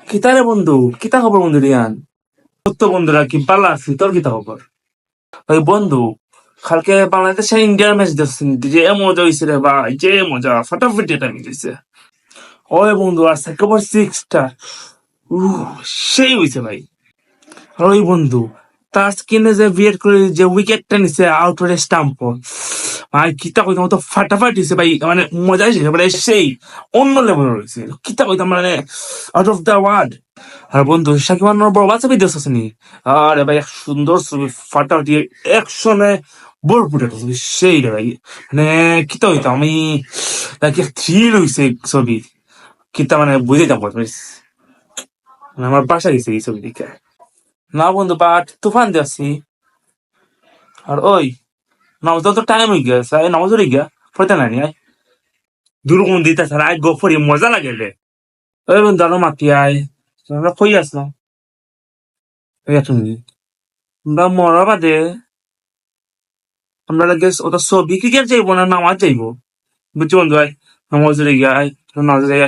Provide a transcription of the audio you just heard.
কিতা রে বন্ধু, কিতা খবর বন্ধু রিয়ান? তো বন্ধুরা কি পাল্লা আছি, তোর কিতা খবর? ওই বন্ধু, কালকে বাংলাদেশে ইন্ডিয়ার ম্যাচ দেখছেন, যে মজা হয়েছে রে ভাই, যে মজা ফাটাফাটি এটা মিলেছে। ওই বন্ধু, আর সেকেন্ড সিক্সটা সেই হয়েছে ভাই। আর ওই বন্ধু, তার স্কিনে যে বিয়েট করে যে উইকেটটা নিছে আউটের স্টাম্প, ভাই কিতা কইতাম, তো ফাটাফাটি হয়েছে ভাই, মানে মজা হয়েছে মানে সেই অন্য লেভেল রয়েছে, কিতা কইতাম মানে আউট অফ দ্য ওয়ার্ল্ড। আর বন্ধু সাকিব খানের বড় ছবি দেখছিস নি? আরে ভাই এক সুন্দর ছবি, ফাটাফাটি অ্যাকশনে ভরপুর একটা ছবি, সেই রে ভাই। মানে কিতা হইতাম আমি, কি থ্রিল হইছে ছবি, কিতা মানে বুঝাইতাম কত মানে আমার বাসা গেছে এই ছবি দেখে। না বন্ধু, বাট তুফান দেখছি। আর ওই নামাজ তো টাইম হয়ে গেছে, এই নামাজ হয়ে গিয়া পড়তে নাই আয় দুরকম দিতে স্যার, আয় গো ফরি মজা লাগে রে। ওই বন্ধু আরো মাতি আয়, আমরা কই আসলাম ওই তুমি, আমরা মরা বাদে আমরা লাগে ওটা ছবি ক্রিকেট যাইবো না নামাজ যাইবো, বুঝছি বন্ধু? আয় নামাজ গিয়া আয়, নামাজ যাই।